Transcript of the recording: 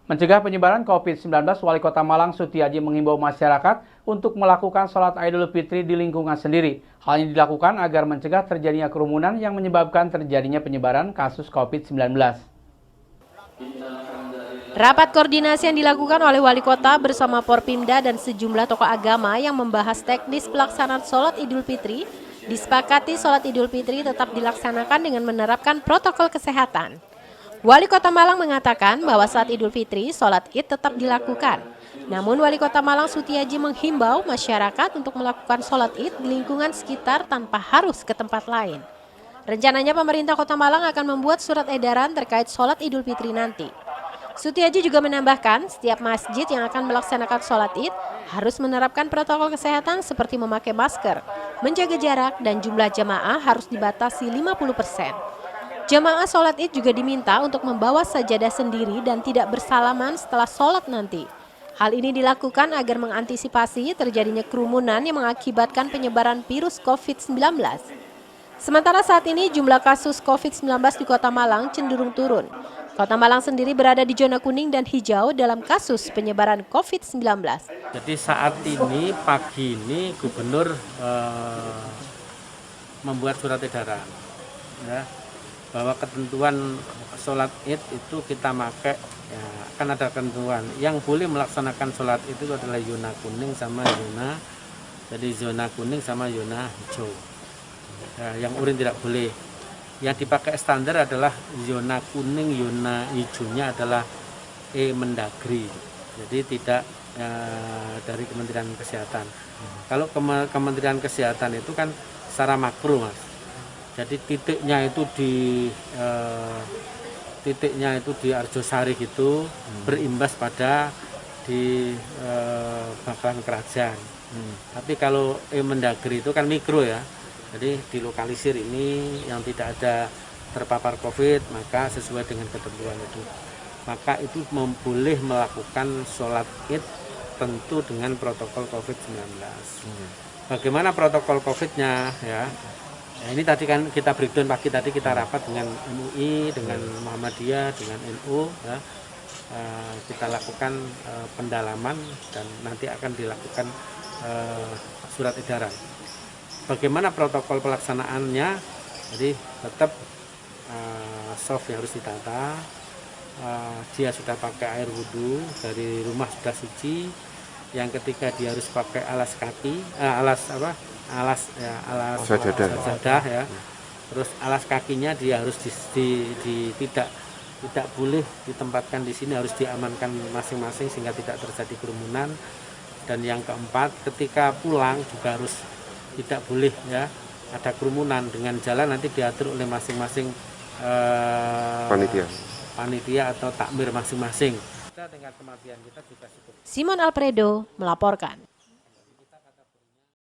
Mencegah penyebaran COVID-19, Wali Kota Malang Sutiaji menghimbau masyarakat untuk melakukan sholat Idul Fitri di lingkungan sendiri. Hal ini dilakukan agar mencegah terjadinya kerumunan yang menyebabkan terjadinya penyebaran kasus COVID-19. Rapat koordinasi yang dilakukan oleh Wali Kota bersama Porpimda dan sejumlah tokoh agama yang membahas teknis pelaksanaan sholat Idul Fitri, disepakati sholat Idul Fitri tetap dilaksanakan dengan menerapkan protokol kesehatan. Wali Kota Malang mengatakan bahwa saat Idul Fitri, sholat Id tetap dilakukan. Namun Wali Kota Malang Sutiaji menghimbau masyarakat untuk melakukan sholat Id di lingkungan sekitar tanpa harus ke tempat lain. Rencananya pemerintah Kota Malang akan membuat surat edaran terkait sholat Idul Fitri nanti. Sutiaji juga menambahkan setiap masjid yang akan melaksanakan sholat Id harus menerapkan protokol kesehatan seperti memakai masker, menjaga jarak, dan jumlah jamaah harus dibatasi 50%. Jamaah sholat Id juga diminta untuk membawa sajadah sendiri dan tidak bersalaman setelah sholat nanti. Hal ini dilakukan agar mengantisipasi terjadinya kerumunan yang mengakibatkan penyebaran virus COVID-19. Sementara saat ini jumlah kasus COVID-19 di Kota Malang cenderung turun. Kota Malang sendiri berada di zona kuning dan hijau dalam kasus penyebaran COVID-19. Jadi saat ini pagi ini Gubernur membuat surat edaran, ya, bahwa ketentuan sholat Id itu kita pakai, ya, kan ada ketentuan yang boleh melaksanakan sholat itu adalah zona kuning sama zona, jadi zona kuning sama zona hijau, ya, yang oranye tidak boleh. Yang dipakai standar adalah zona kuning, zona hijaunya adalah Mendagri, jadi tidak dari Kementerian Kesehatan. Kalau Kementerian Kesehatan itu kan secara makro, Mas. Jadi titiknya itu di Arjosari gitu, berimbas pada di Bakalan Kerajaan. Tapi kalau Mendagri itu kan mikro, ya. Jadi dilokalisir ini yang tidak ada terpapar COVID, maka sesuai dengan ketentuan itu. Maka itu boleh melakukan sholat Id tentu dengan protokol COVID-19. Bagaimana protokol COVID-nya, ya? Nah, ini tadi kan kita breakdown pagi tadi kita rapat dengan MUI, dengan Muhammadiyah, dengan NU, ya. Kita lakukan pendalaman dan nanti akan dilakukan surat edaran. Bagaimana protokol pelaksanaannya? Jadi tetap soft yang harus ditata. Dia sudah pakai air wudhu, dari rumah sudah suci. Yang ketiga dia harus pakai alas kaki, alas sajadah, ya. Terus alas kakinya dia harus tidak boleh ditempatkan di sini, harus diamankan masing-masing sehingga tidak terjadi kerumunan. Dan yang keempat, ketika pulang juga harus tidak boleh, ya, ada kerumunan. Dengan jalan nanti diatur oleh masing-masing panitia atau takmir masing-masing. Tingkat kematian kita juga cukup. Simon Alfredo melaporkan.